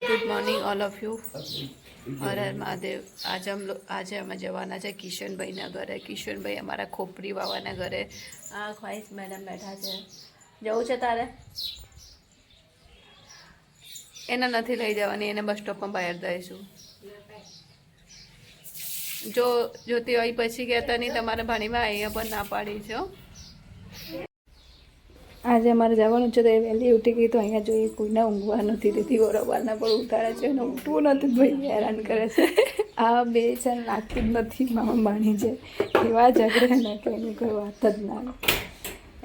Good morning all of you. Har Har Mahadev. आज અમે જવાના છે કિશનભાઈના ઘરે। કિશનભાઈ અમારા ખોપરી બાવાના ઘરે। આ ખ્વાઈસ મેડમ બેઠા છે। જવું છે તારે? એને નથી લઈ જવાની, એને બસ સ્ટોપમાં બહાર દઈશું। જો જોતી હોય પછી કહેતા નહીં તમારા ભાણીમાં અહીંયા પણ ના પાડી છે। આજે અમારે જવાનું છે તો એ વહેલી ઉઠી ગઈ તો અહીંયા જોઈએ કોઈને ઊંઘવા નથી દેતી, બરોબરના પણ ઉતારે છે અને ઉઠવું નથી, ભાઈ હેરાન કરે છે। આ બે છે લાગતી જ નથી, મામા બાણી છે એવા ઝઘડે ને કે એની કોઈ વાત જ ના આવે।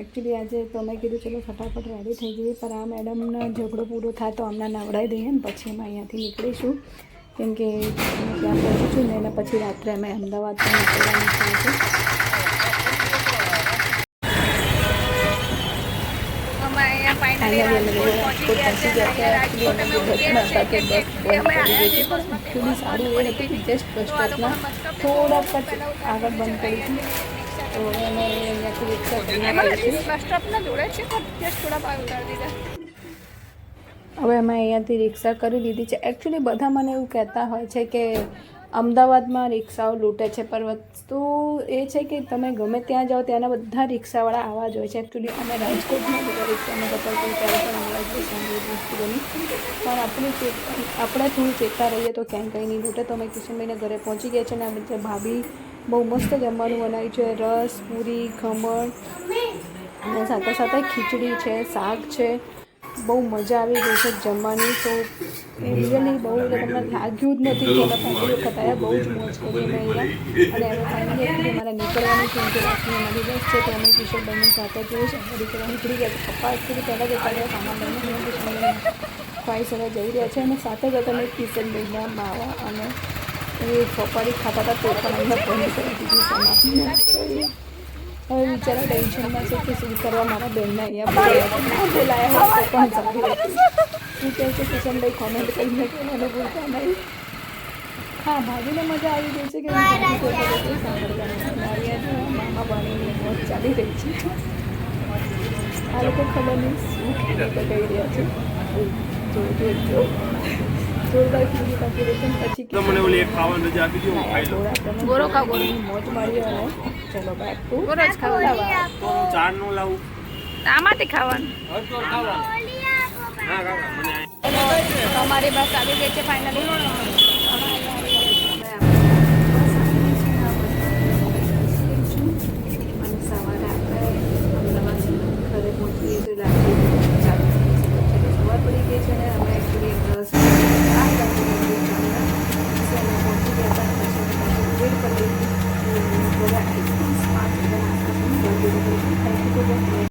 એકચ્યુઅલી આજે તો મેં કીધું ચલો ફટાફટ રેડી થઈ ગઈ, પણ આ મેડમનો ઝઘડો પૂરો થાય તો અમને નવડાવી દઈએ ને પછી અમે અહીંયાથી નીકળીશું, કેમ કે ત્યાં પહોંચીશું ને એના પછી રાત્રે અમે અમદાવાદ પણ નીકળવાનું છે। થોડાક આગળ બંધ કરી હતી તો અમે અહીંયાથી રિક્ષા હવે અમે અહીંયાથી રિક્ષા કરી લીધી છે। એકચ્યુઅલી બધા મને એવું કહેતા હોય છે કે અમદાવાદમાં રિક્ષાઓ લૂંટે છે, પર વસ્તુ એ છે કે તમે ગમે ત્યાં જાઓ ત્યાંના બધા રિક્ષાવાળા આવા જ હોય છે। એકચ્યુઅલી અમે રાજકોટમાં બધા રિક્ષામાં બતાવતું ત્યારે પણ અમદાવાદ વસ્તુ બની, પણ આપણે થોડું ચેતતા રહીએ તો ક્યાંય કંઈ નહીં લૂંટે। તો અમે કિશનભાઈના ઘરે પહોંચી ગયા છે અને અમે ભાભી બહુ મસ્ત જમવાનું બનાવ્યું છે, રસ, પૂરી, ખમણ અને સાથે સાથે ખીચડી છે, શાક છે, બહુ મજા આવી ગઈ છે જમવાની। તો એ રિયલી બહુ તમને લાગ્યું જ નથી કે અમે પહેલી વખત આવ્યા, બહુ જ મોજ કરી અમે અહીંયા। અને હવે ફાઇનલી એકચ્યુઅલી મારે નીકળવાનું છે, કે રાતની અમારી બસ છે તો અમે કિશોરભાઈની સાથે જોઈ છે નીકળવા નીકળી ગયા। પપ્પા એકચ્યુઅલી પહેલાં જતા રહ્યા સામાન લઈને, કિશોરભાઈ ફાઈસ હવે જઈ રહ્યા છે અને સાથે જતા મેં કિશનભાઈના માવા અને એ ચોપાડી ખાતા હતા તો પણ અમને બંધ કરી દીધી સમાપ્ત। હવે બિચારા ટેન્શનમાં છે કે શું કરવા મારા બેનને અહીંયા બોલાયા હોય તો પણ સારી હતી। શું કહે છે કિશનભાઈ કોમેન્ટ કરીને કે મને બોલતા નહીં। હા, ભાભીને મજા આવી ગઈ છે કે અહીંયા મામા બાણીની મોજ ચાલી રહી છે। આ લોકો ખબર નહીં શું કહી રહ્યા છે, જોરદાર ખીચડી પાકી રહી છે। પછી મને ઓલી એક ખાવાનું રજા આપી દો, ગોરો ખાવ, ગોરોની મોજ મારી અને ચલો બેક ટુ ગોરો જ ખાવા તો ચાર નું લાવું આમાંથી ખાવાનું અમારી બસ આવી ગઈ છે ફાઇનલી। અને સવારે આપણે અમદાવાદ ઘરે પહોંચીએ તો રાત્રે સવાર પડી ગઈ છે ને અમે એકચ્યુઅલી